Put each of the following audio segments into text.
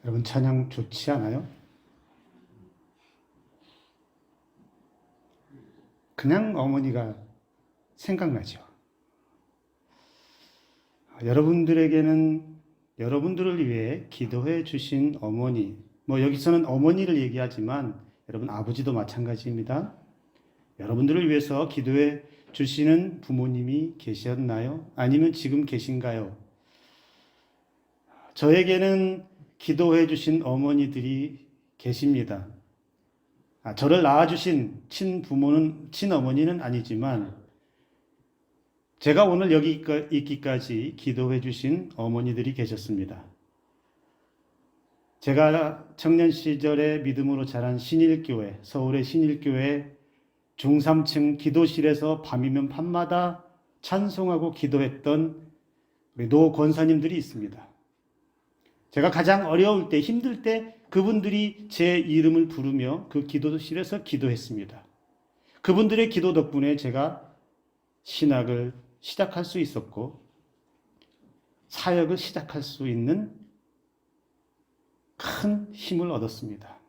여러분 찬양 좋지 않아요? 그냥 어머니가 생각나죠. 여러분들에게는 여러분들을 위해 기도해 주신 어머니, 여기서는 어머니를 얘기하지만 여러분 아버지도 마찬가지입니다. 여러분들을 위해서 기도해 주시는 부모님이 계셨나요? 아니면 지금 계신가요? 저에게는 기도해 주신 어머니들이 계십니다. 저를 낳아주신 친부모는, 친어머니는 아니지만 제가 오늘 여기 있기까지 기도해 주신 어머니들이 계셨습니다. 제가 청년 시절에 믿음으로 자란 신일교회, 서울의 신일교회 중3층 기도실에서 밤이면 밤마다 찬송하고 기도했던 우리 노 권사님들이 있습니다. 제가 가장 어려울 때, 힘들 때 그분들이 제 이름을 부르며 그 기도실에서 기도했습니다. 그분들의 기도 덕분에 제가 신학을 시작할 수 있었고 사역을 시작할 수 있는 큰 힘을 얻었습니다.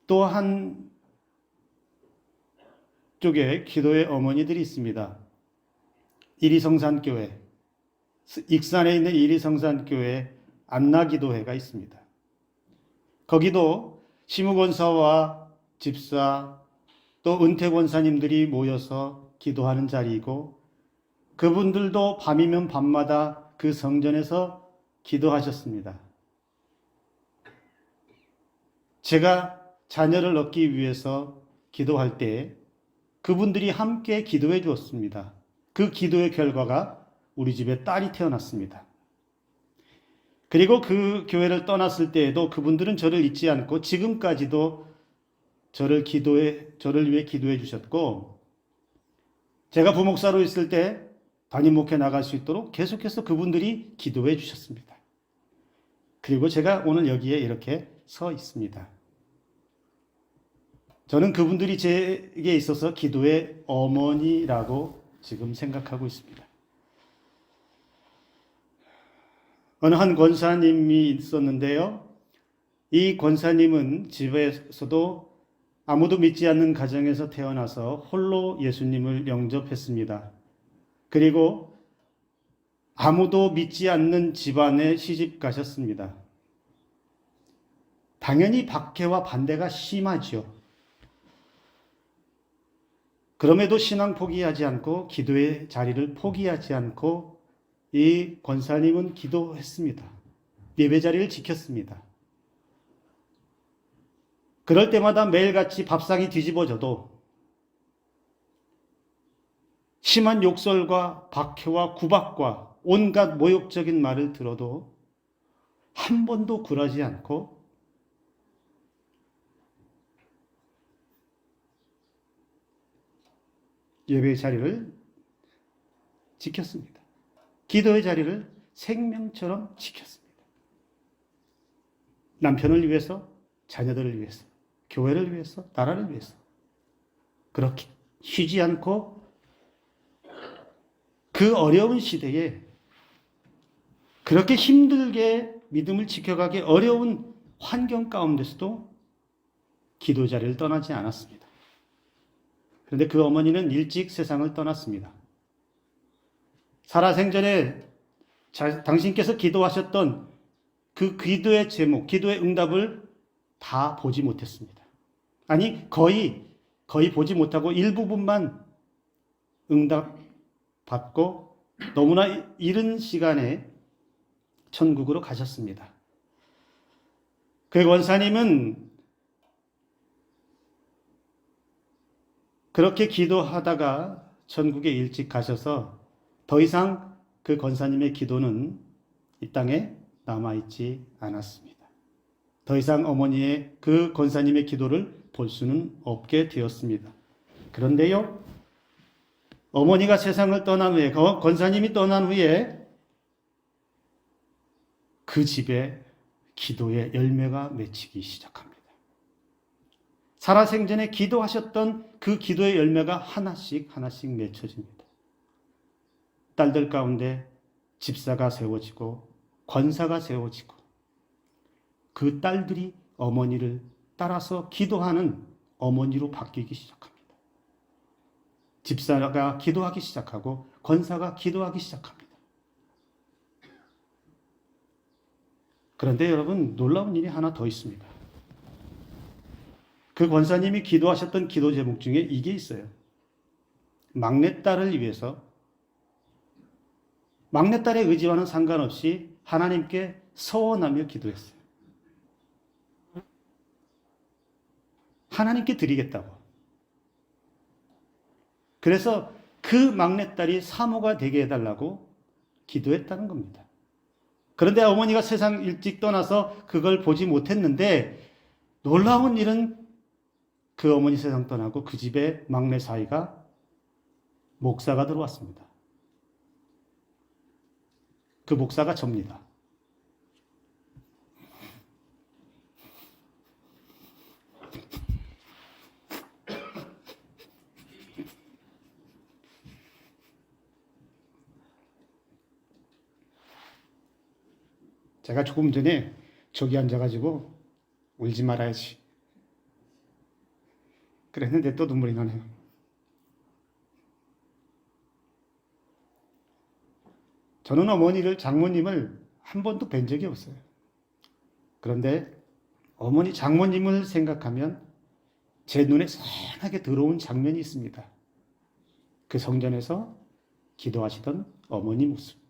또 한 쪽에 기도의 어머니들이 있습니다. 이리성산교회, 익산에 있는 이리성산교회 안나기도회가 있습니다. 거기도 시무권사와 집사 또 은퇴권사님들이 모여서 기도하는 자리이고 그분들도 밤이면 밤마다 그 성전에서 기도하셨습니다. 제가 자녀를 얻기 위해서 기도할 때 그분들이 함께 기도해 주었습니다. 그 기도의 결과가 우리 집에 딸이 태어났습니다. 그리고 그 교회를 떠났을 때에도 그분들은 저를 잊지 않고 지금까지도 저를 위해 기도해 주셨고 제가 부목사로 있을 때 담임 목회 나갈 수 있도록 계속해서 그분들이 기도해 주셨습니다. 그리고 제가 오늘 여기에 이렇게 서 있습니다. 저는 그분들이 제게 있어서 기도의 어머니라고 지금 생각하고 있습니다. 어느 한 권사님이 있었는데요. 이 권사님은 집에서도 아무도 믿지 않는 가정에서 태어나서 홀로 예수님을 영접했습니다. 그리고 아무도 믿지 않는 집안에 시집 가셨습니다. 당연히 박해와 반대가 심하죠. 그럼에도 신앙 포기하지 않고 기도의 자리를 포기하지 않고 이 권사님은 기도했습니다. 예배 자리를 지켰습니다. 그럴 때마다 매일같이 밥상이 뒤집어져도 심한 욕설과 박해와 구박과 온갖 모욕적인 말을 들어도 한 번도 굴하지 않고 예배의 자리를 지켰습니다. 기도의 자리를 생명처럼 지켰습니다. 남편을 위해서, 자녀들을 위해서, 교회를 위해서, 나라를 위해서 그렇게 쉬지 않고 그 어려운 시대에 그렇게 힘들게 믿음을 지켜가기 어려운 환경 가운데서도 기도 자리를 떠나지 않았습니다. 그런데 그 어머니는 일찍 세상을 떠났습니다. 살아생전에 당신께서 기도하셨던 그 기도의 제목, 기도의 응답을 다 보지 못했습니다. 아니, 거의 보지 못하고 일부분만 응답 받고 너무나 이른 시간에 천국으로 가셨습니다. 그 권사님은 그렇게 기도하다가 천국에 일찍 가셔서 더 이상 그 권사님의 기도는 이 땅에 남아있지 않았습니다. 더 이상 어머니의 그 권사님의 기도를 볼 수는 없게 되었습니다. 그런데요, 어머니가 세상을 떠난 후에, 권사님이 떠난 후에 그 집에 기도의 열매가 맺히기 시작합니다. 살아생전에 기도하셨던 그 기도의 열매가 하나씩 맺혀집니다. 딸들 가운데 집사가 세워지고 권사가 세워지고 그 딸들이 어머니를 따라서 기도하는 어머니로 바뀌기 시작합니다. 집사가 기도하기 시작하고 권사가 기도하기 시작합니다. 그런데 여러분, 놀라운 일이 하나 더 있습니다. 그 권사님이 기도하셨던 기도 제목 중에 이게 있어요. 막내딸을 위해서, 막내딸의 의지와는 상관없이 하나님께 서원하며 기도했어요. 하나님께 드리겠다고. 그래서 그 막내딸이 사모가 되게 해달라고 기도했다는 겁니다. 그런데 어머니가 세상 일찍 떠나서 그걸 보지 못했는데, 놀라운 일은 그 어머니 세상 떠나고 그 집에 막내 사이가 목사가 들어왔습니다. 그 목사가 접니다. 제가 조금 전에 저기 앉아가지고 울지 말아야지 그랬는데 또 눈물이 나네요. 저는 어머니를, 장모님을 한 번도 뵌 적이 없어요. 그런데 어머니 장모님을 생각하면 제 눈에 선하게 들어온 장면이 있습니다. 그 성전에서 기도하시던 어머니 모습.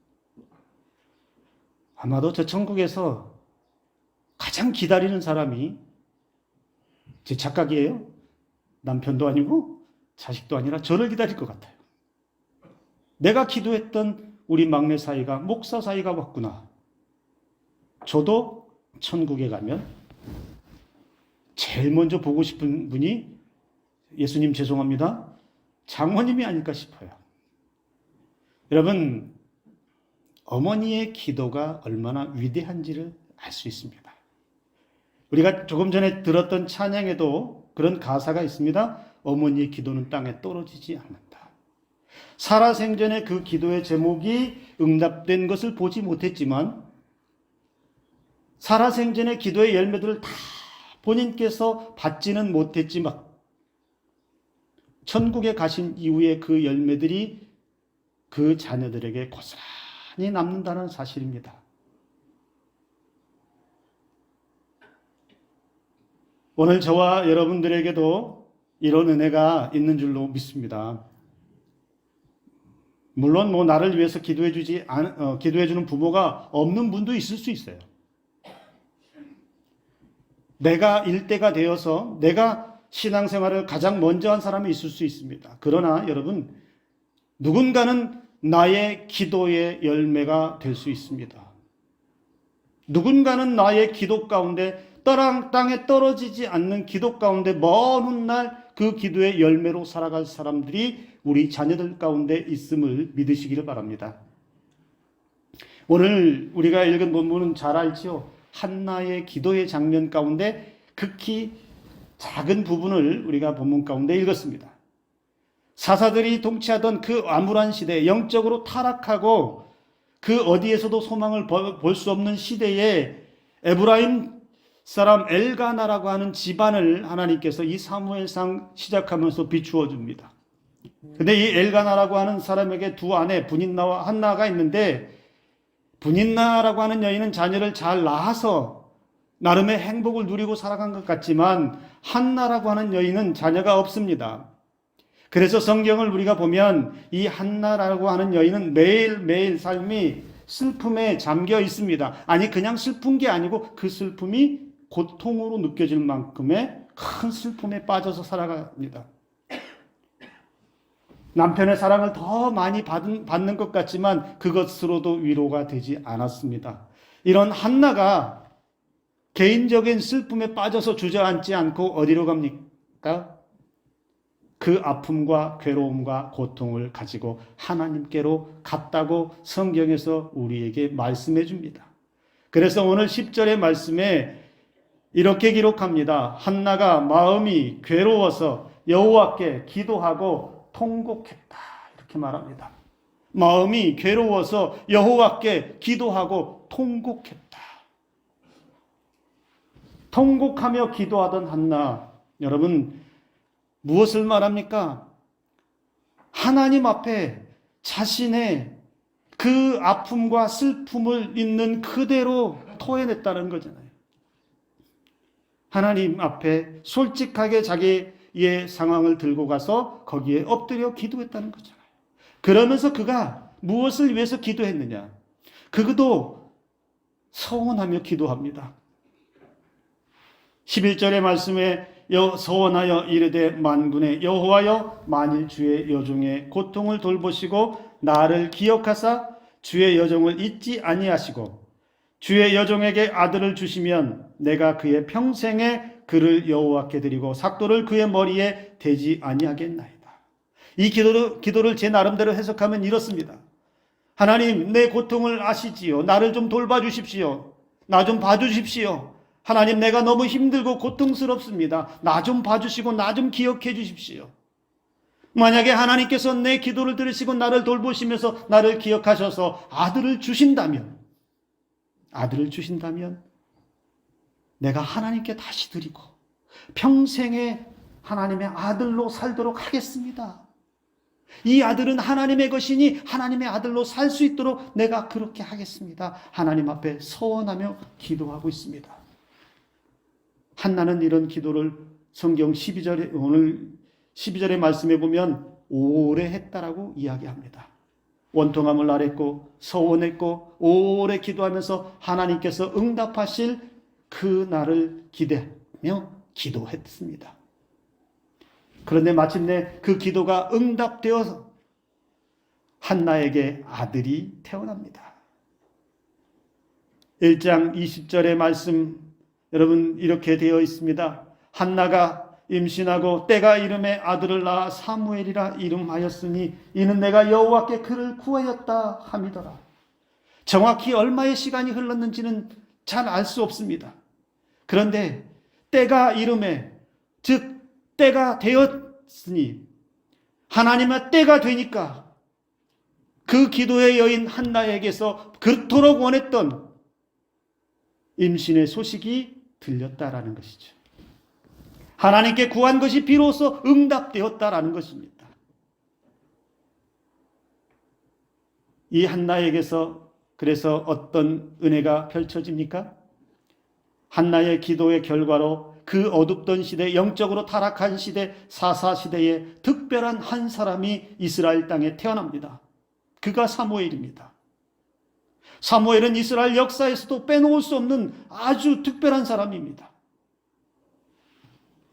아마도 저 천국에서 가장 기다리는 사람이, 제 착각이에요? 남편도 아니고 자식도 아니라 저를 기다릴 것 같아요. 내가 기도했던 우리 막내 사이가, 목사 사이가 왔구나. 저도 천국에 가면 제일 먼저 보고 싶은 분이, 예수님 죄송합니다, 장모님이 아닐까 싶어요. 여러분, 어머니의 기도가 얼마나 위대한지를 알 수 있습니다. 우리가 조금 전에 들었던 찬양에도 그런 가사가 있습니다. 어머니의 기도는 땅에 떨어지지 않는다. 살아생전에 그 기도의 제목이 응답된 것을 보지 못했지만, 살아생전의 기도의 열매들을 다 본인께서 받지는 못했지만, 천국에 가신 이후에 그 열매들이 그 자녀들에게 고스란히 남는다는 사실입니다. 오늘 저와 여러분들에게도 이런 은혜가 있는 줄로 믿습니다. 물론 나를 위해서 기도해주는 부모가 없는 분도 있을 수 있어요. 내가 일대가 되어서 내가 신앙생활을 가장 먼저 한 사람이 있을 수 있습니다. 그러나 여러분, 누군가는 나의 기도의 열매가 될 수 있습니다. 누군가는 나의 기도 가운데, 땅에 떨어지지 않는 기도 가운데 먼 훗날 그 기도의 열매로 살아갈 사람들이 우리 자녀들 가운데 있음을 믿으시기를 바랍니다. 오늘 우리가 읽은 본문은 잘 알지요. 한나의 기도의 장면 가운데 극히 작은 부분을 우리가 본문 가운데 읽었습니다. 사사들이 통치하던 그 암울한 시대, 영적으로 타락하고 그 어디에서도 소망을 볼 수 없는 시대에 에브라임 사람 엘가나라고 하는 집안을 하나님께서 이 사무엘상 시작하면서 비추어 줍니다. 근데 이 엘가나라고 하는 사람에게 두 아내 분인나와 한나가 있는데, 분인나라고 하는 여인은 자녀를 잘 낳아서 나름의 행복을 누리고 살아간 것 같지만, 한나라고 하는 여인은 자녀가 없습니다. 그래서 성경을 우리가 보면 이 한나라고 하는 여인은 매일매일 삶이 슬픔에 잠겨 있습니다. 아니, 그냥 슬픈 게 아니고 그 슬픔이 고통으로 느껴질 만큼의 큰 슬픔에 빠져서 살아갑니다. 남편의 사랑을 더 많이 받는 것 같지만 그것으로도 위로가 되지 않았습니다. 이런 한나가 개인적인 슬픔에 빠져서 주저앉지 않고 어디로 갑니까? 그 아픔과 괴로움과 고통을 가지고 하나님께로 갔다고 성경에서 우리에게 말씀해 줍니다. 그래서 오늘 10절의 말씀에 이렇게 기록합니다. 한나가 마음이 괴로워서 여호와께 기도하고 통곡했다, 이렇게 말합니다. 마음이 괴로워서 여호와께 기도하고 통곡했다. 통곡하며 기도하던 한나, 여러분 무엇을 말합니까? 하나님 앞에 자신의 그 아픔과 슬픔을 있는 그대로 토해냈다는 거잖아요. 하나님 앞에 솔직하게 자기의 상황을 들고 가서 거기에 엎드려 기도했다는 거잖아요. 그러면서 그가 무엇을 위해서 기도했느냐? 그도 서원하며 기도합니다. 11절의 말씀에 서원하여 이르되 만군의 여호와여, 만일 주의 여종의 고통을 돌보시고 나를 기억하사 주의 여종을 잊지 아니하시고 주의 여종에게 아들을 주시면 내가 그의 평생에 그를 여호와께 드리고 삭도를 그의 머리에 대지 아니하겠나이다. 이 기도를 제 나름대로 해석하면 이렇습니다. 하나님, 내 고통을 아시지요. 나를 좀 돌봐주십시오. 나 좀 봐주십시오. 하나님, 내가 너무 힘들고 고통스럽습니다. 나 좀 봐주시고 나 좀 기억해 주십시오. 만약에 하나님께서 내 기도를 들으시고 나를 돌보시면서 나를 기억하셔서 아들을 주신다면 내가 하나님께 다시 드리고 평생에 하나님의 아들로 살도록 하겠습니다. 이 아들은 하나님의 것이니 하나님의 아들로 살 수 있도록 내가 그렇게 하겠습니다. 하나님 앞에 서원하며 기도하고 있습니다. 한나는 이런 기도를 성경 12절에, 오늘 12절의 말씀에 보면 오래 했다라고 이야기합니다. 원통함을 아랬고 서원했고 오래 기도하면서 하나님께서 응답하실 그 날을 기대하며 기도했습니다. 그런데 마침내 그 기도가 응답되어서 한나에게 아들이 태어납니다. 1장 20절의 말씀, 여러분 이렇게 되어 있습니다. 한나가 임신하고 때가 이름에 아들을 낳아 사무엘이라 이름하였으니 이는 내가 여호와께 그를 구하였다 함이더라. 정확히 얼마의 시간이 흘렀는지는 잘 알 수 없습니다. 그런데 때가 이름에, 즉 때가 되었으니, 하나님의 때가 되니까 그 기도의 여인 한나에게서 그토록 원했던 임신의 소식이 들렸다라는 것이죠. 하나님께 구한 것이 비로소 응답되었다라는 것입니다. 이 한나에게서 그래서 어떤 은혜가 펼쳐집니까? 한나의 기도의 결과로 그 어둡던 시대, 영적으로 타락한 시대, 사사시대에 특별한 한 사람이 이스라엘 땅에 태어납니다. 그가 사무엘입니다. 사무엘은 이스라엘 역사에서도 빼놓을 수 없는 아주 특별한 사람입니다.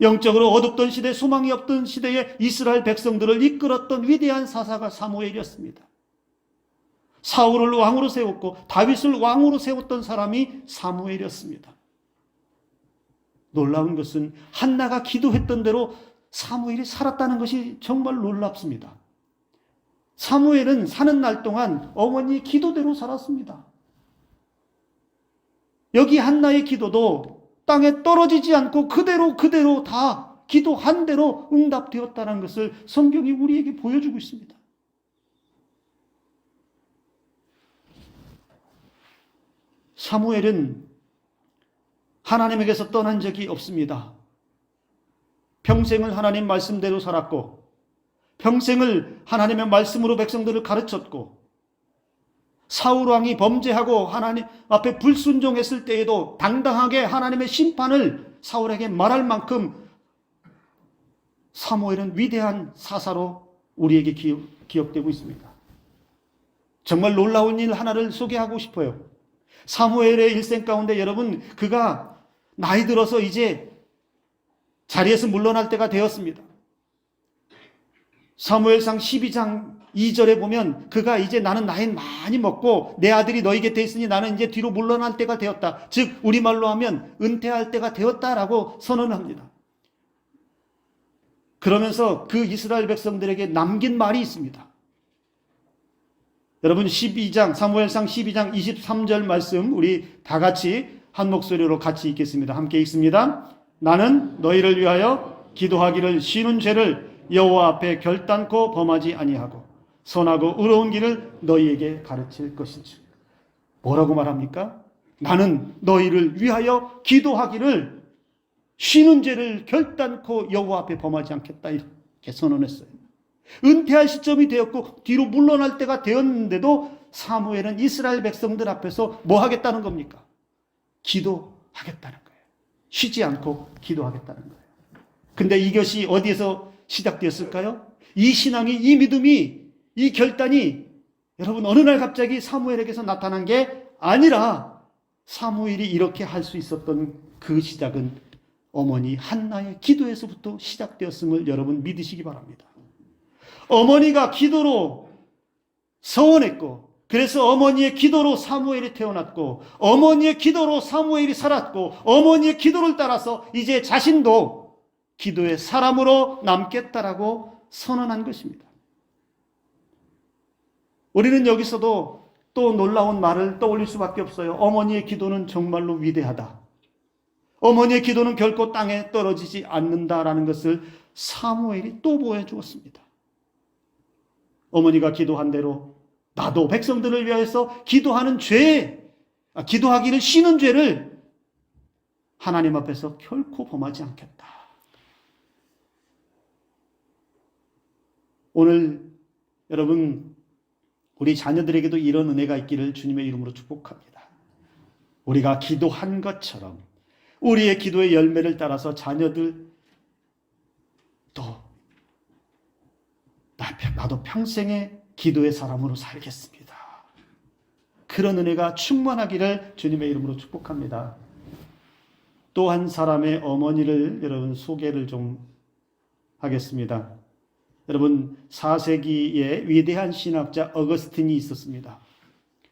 영적으로 어둡던 시대, 소망이 없던 시대에 이스라엘 백성들을 이끌었던 위대한 사사가 사무엘이었습니다. 사울을 왕으로 세웠고 다윗을 왕으로 세웠던 사람이 사무엘이었습니다. 놀라운 것은 한나가 기도했던 대로 사무엘이 살았다는 것이 정말 놀랍습니다. 사무엘은 사는 날 동안 어머니 기도대로 살았습니다. 여기 한나의 기도도 땅에 떨어지지 않고 그대로 다 기도한 대로 응답되었다는 것을 성경이 우리에게 보여주고 있습니다. 사무엘은 하나님에게서 떠난 적이 없습니다. 평생을 하나님 말씀대로 살았고 평생을 하나님의 말씀으로 백성들을 가르쳤고 사울 왕이 범죄하고 하나님 앞에 불순종했을 때에도 당당하게 하나님의 심판을 사울에게 말할 만큼 사무엘은 위대한 사사로 우리에게 기억되고 있습니다. 정말 놀라운 일 하나를 소개하고 싶어요. 사무엘의 일생 가운데 여러분, 그가 나이 들어서 이제 자리에서 물러날 때가 되었습니다. 사무엘상 12장 2절에 보면 그가 이제 나는 나이 많이 먹고 내 아들이 너희 곁에 있으니 나는 이제 뒤로 물러날 때가 되었다. 즉 우리말로 하면 은퇴할 때가 되었다라고 선언합니다. 그러면서 그 이스라엘 백성들에게 남긴 말이 있습니다. 여러분 12장 사무엘상 12장 23절 말씀 우리 다 같이 한 목소리로 같이 읽겠습니다. 함께 읽습니다. 나는 너희를 위하여 기도하기를 쉬는 죄를 여호와 앞에 결단코 범하지 아니하고 선하고 의로운 길을 너희에게 가르칠 것이지. 뭐라고 말합니까? 나는 너희를 위하여 기도하기를 쉬는 죄를 결단코 여호와 앞에 범하지 않겠다 이렇게 선언했어요. 은퇴할 시점이 되었고 뒤로 물러날 때가 되었는데도 사무엘은 이스라엘 백성들 앞에서 뭐 하겠다는 겁니까? 기도하겠다는 거예요. 쉬지 않고 기도하겠다는 거예요. 근데 이것이 어디에서 시작되었을까요? 이 신앙이, 이 믿음이, 이 결단이 여러분 어느 날 갑자기 사무엘에게서 나타난 게 아니라 사무엘이 이렇게 할 수 있었던 그 시작은 어머니 한나의 기도에서부터 시작되었음을 여러분 믿으시기 바랍니다. 어머니가 기도로 서원했고, 그래서 어머니의 기도로 사무엘이 태어났고, 어머니의 기도로 사무엘이 살았고, 어머니의 기도를 따라서 이제 자신도 기도의 사람으로 남겠다라고 선언한 것입니다. 우리는 여기서도 또 놀라운 말을 떠올릴 수밖에 없어요. 어머니의 기도는 정말로 위대하다. 어머니의 기도는 결코 땅에 떨어지지 않는다라는 것을 사무엘이 또 보여주었습니다. 어머니가 기도한 대로 나도 백성들을 위해서 기도하기를 쉬는 죄를 하나님 앞에서 결코 범하지 않겠다. 오늘 여러분 우리 자녀들에게도 이런 은혜가 있기를 주님의 이름으로 축복합니다. 우리가 기도한 것처럼 우리의 기도의 열매를 따라서 자녀들 또 나도 평생의 기도의 사람으로 살겠습니다. 그런 은혜가 충만하기를 주님의 이름으로 축복합니다. 또 한 사람의 어머니를 여러분 소개를 좀 하겠습니다. 여러분 4세기에 위대한 신학자 어거스틴이 있었습니다.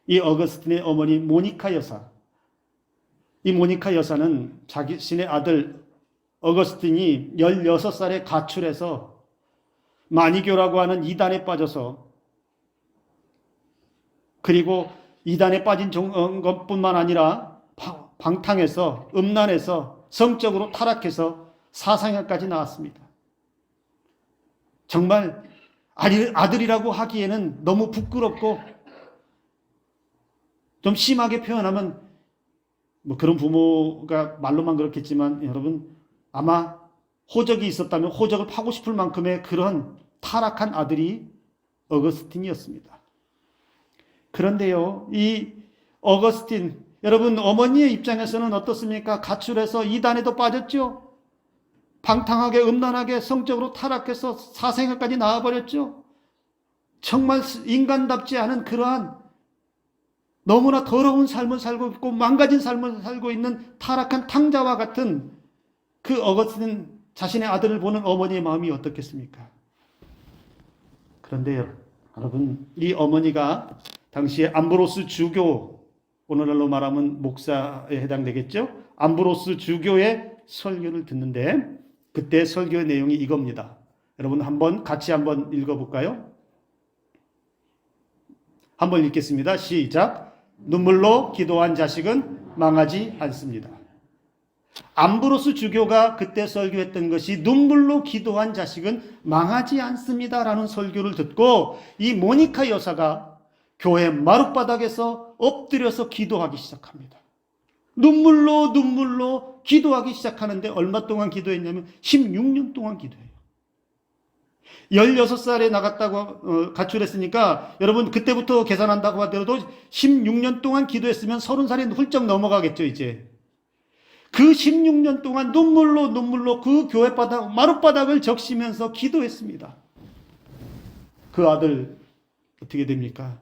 이 어거스틴의 어머니 모니카 여사. 이 모니카 여사는 자신의 아들 어거스틴이 16살에 가출해서 마니교라고 하는 이단에 빠져서, 그리고 이단에 빠진 것뿐만 아니라 방탕해서 음란해서 성적으로 타락해서 사상학까지 나왔습니다. 정말 아들이라고 하기에는 너무 부끄럽고, 좀 심하게 표현하면 뭐 그런 부모가 말로만 그렇겠지만 여러분 아마 호적이 있었다면 호적을 파고 싶을 만큼의 그런 타락한 아들이 어거스틴이었습니다. 그런데요, 이 어거스틴, 여러분 어머니의 입장에서는 어떻습니까? 가출해서 이단에도 빠졌죠. 방탕하게 음란하게 성적으로 타락해서 사생활까지 나와버렸죠. 정말 인간답지 않은 그러한 너무나 더러운 삶을 살고 있고 망가진 삶을 살고 있는 타락한 탕자와 같은 그 어거스틴 자신의 아들을 보는 어머니의 마음이 어떻겠습니까? 그런데 여러분 이 어머니가 당시에 암브로스 주교, 오늘날로 말하면 목사에 해당되겠죠? 암브로스 주교의 설교를 듣는데 그때 설교의 내용이 이겁니다. 여러분 같이 한번 읽어볼까요? 한번 읽겠습니다. 시작. 눈물로 기도한 자식은 망하지 않습니다. 암브로스 주교가 그때 설교했던 것이 눈물로 기도한 자식은 망하지 않습니다라는 설교를 듣고 이 모니카 여사가 교회 마룻바닥에서 엎드려서 기도하기 시작합니다. 눈물로 기도하기 시작하는데 얼마 동안 기도했냐면 16년 동안 기도해요. 16살에 나갔다고 가출했으니까 여러분 그때부터 계산한다고 하더라도 16년 동안 기도했으면 30살이 훌쩍 넘어가겠죠. 이제 그 16년 동안 눈물로 그 교회 마룻바닥을 적시면서 기도했습니다. 그 아들 어떻게 됩니까?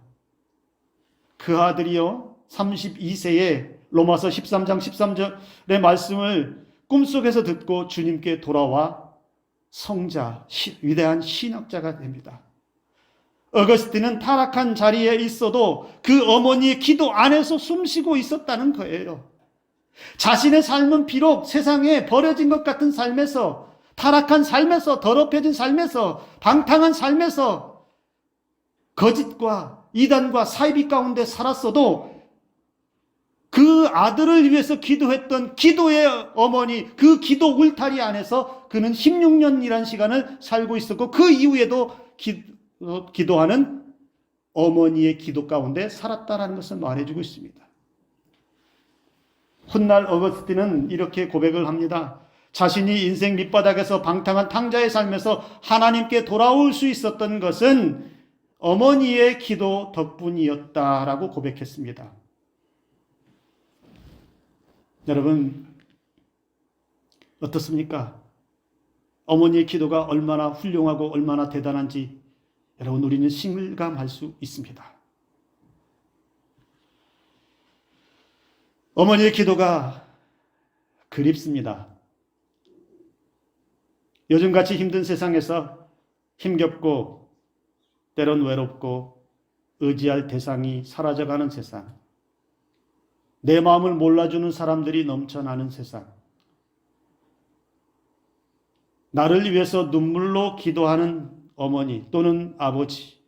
그 아들이요 32세에 로마서 13장 13절의 말씀을 꿈속에서 듣고 주님께 돌아와 성자, 위대한 신학자가 됩니다. 어거스틴은 타락한 자리에 있어도 그 어머니의 기도 안에서 숨쉬고 있었다는 거예요. 자신의 삶은 비록 세상에 버려진 것 같은 삶에서, 타락한 삶에서, 더럽혀진 삶에서, 방탕한 삶에서 거짓과 이단과 사이비 가운데 살았어도 그 아들을 위해서 기도했던 기도의 어머니, 그 기도 울타리 안에서 그는 16년이라는 시간을 살고 있었고 그 이후에도 기도하는 어머니의 기도 가운데 살았다는 것을 말해주고 있습니다. 훗날 어거스틴은 이렇게 고백을 합니다. 자신이 인생 밑바닥에서 방탕한 탕자의 삶에서 하나님께 돌아올 수 있었던 것은 어머니의 기도 덕분이었다라고 고백했습니다. 여러분, 어떻습니까? 어머니의 기도가 얼마나 훌륭하고 얼마나 대단한지 여러분, 우리는 실감할 수 있습니다. 어머니의 기도가 그립습니다. 요즘같이 힘든 세상에서 힘겹고 때론 외롭고 의지할 대상이 사라져가는 세상, 내 마음을 몰라주는 사람들이 넘쳐나는 세상, 나를 위해서 눈물로 기도하는 어머니 또는 아버지,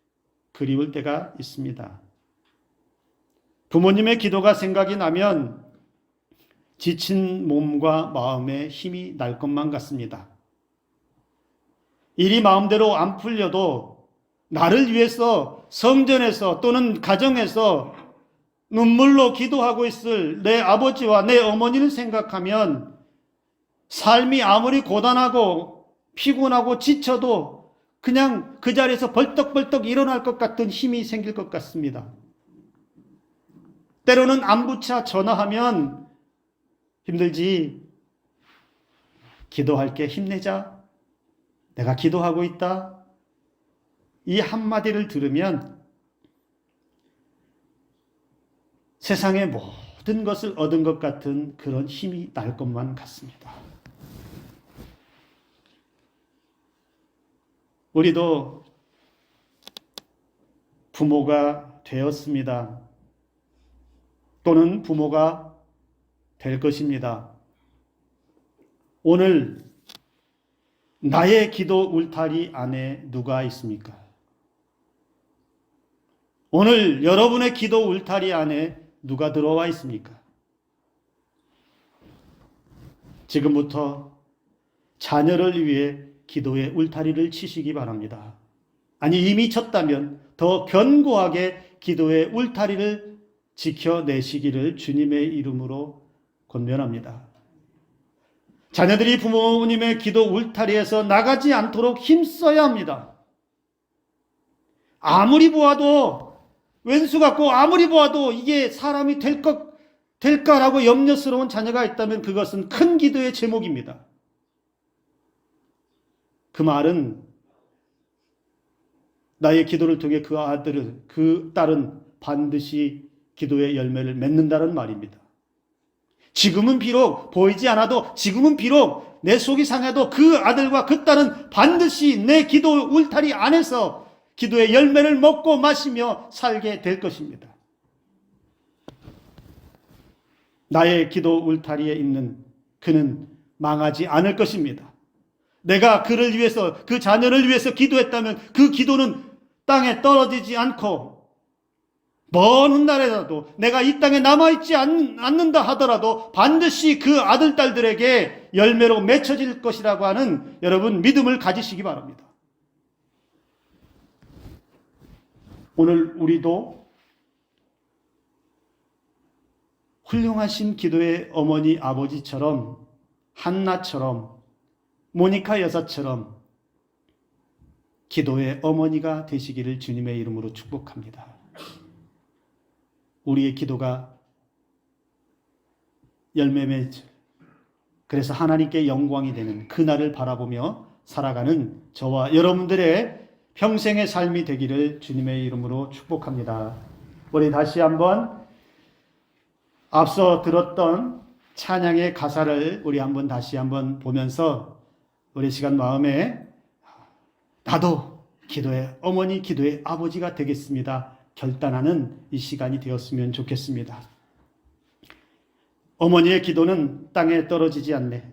그리울 때가 있습니다. 부모님의 기도가 생각이 나면 지친 몸과 마음에 힘이 날 것만 같습니다. 일이 마음대로 안 풀려도 나를 위해서 성전에서 또는 가정에서 눈물로 기도하고 있을 내 아버지와 내 어머니를 생각하면 삶이 아무리 고단하고 피곤하고 지쳐도 그냥 그 자리에서 벌떡벌떡 일어날 것 같은 힘이 생길 것 같습니다. 때로는 안부차 전화하면 힘들지, 기도할게, 힘내자, 내가 기도하고 있다, 이 한마디를 들으면 세상의 모든 것을 얻은 것 같은 그런 힘이 날 것만 같습니다. 우리도 부모가 되었습니다. 또는 부모가 될 것입니다. 오늘 나의 기도 울타리 안에 누가 있습니까? 오늘 여러분의 기도 울타리 안에 누가 들어와 있습니까? 지금부터 자녀를 위해 기도의 울타리를 치시기 바랍니다. 아니, 이미 쳤다면 더 견고하게 기도의 울타리를 지켜내시기를 주님의 이름으로 권면합니다. 자녀들이 부모님의 기도 울타리에서 나가지 않도록 힘써야 합니다. 아무리 보아도, 왼수 같고 아무리 보아도 이게 사람이 될까라고 염려스러운 자녀가 있다면 그것은 큰 기도의 제목입니다. 그 말은 나의 기도를 통해 그 아들은, 그 딸은 반드시 기도의 열매를 맺는다는 말입니다. 지금은 비록 보이지 않아도, 지금은 비록 내 속이 상해도 그 아들과 그 딸은 반드시 내 기도 울타리 안에서 기도의 열매를 먹고 마시며 살게 될 것입니다. 나의 기도 울타리에 있는 그는 망하지 않을 것입니다. 내가 그를 위해서, 그 자녀를 위해서 기도했다면 그 기도는 땅에 떨어지지 않고 먼 훗날에라도 내가 이 땅에 남아있지 않는다 하더라도 반드시 그 아들, 딸들에게 열매로 맺혀질 것이라고 하는 여러분 믿음을 가지시기 바랍니다. 오늘 우리도 훌륭하신 기도의 어머니, 아버지처럼, 한나처럼, 모니카 여사처럼 기도의 어머니가 되시기를 주님의 이름으로 축복합니다. 우리의 기도가 열매 맺어, 그래서 하나님께 영광이 되는 그날을 바라보며 살아가는 저와 여러분들의 평생의 삶이 되기를 주님의 이름으로 축복합니다. 우리 다시 한번 앞서 들었던 찬양의 가사를 우리 한번 다시 한번 보면서 우리 시간 마음에 나도 기도의 어머니, 기도의 아버지가 되겠습니다 결단하는 이 시간이 되었으면 좋겠습니다. 어머니의 기도는 땅에 떨어지지 않네.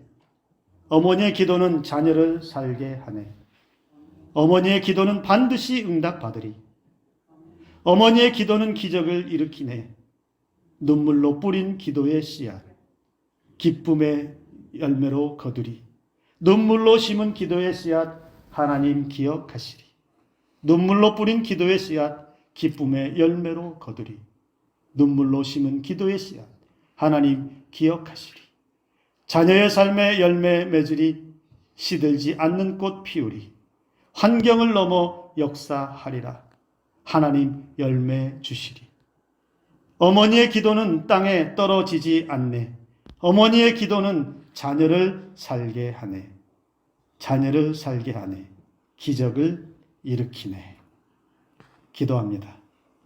어머니의 기도는 자녀를 살게 하네. 어머니의 기도는 반드시 응답받으리. 어머니의 기도는 기적을 일으키네. 눈물로 뿌린 기도의 씨앗, 기쁨의 열매로 거두리. 눈물로 심은 기도의 씨앗, 하나님 기억하시리. 눈물로 뿌린 기도의 씨앗, 기쁨의 열매로 거두리. 눈물로 심은 기도의 씨앗, 하나님 기억하시리. 자녀의 삶의 열매 맺으리. 시들지 않는 꽃 피우리. 환경을 넘어 역사하리라. 하나님 열매 주시리. 어머니의 기도는 땅에 떨어지지 않네. 어머니의 기도는 자녀를 살게 하네. 자녀를 살게 하네. 기적을 일으키네. 기도합니다.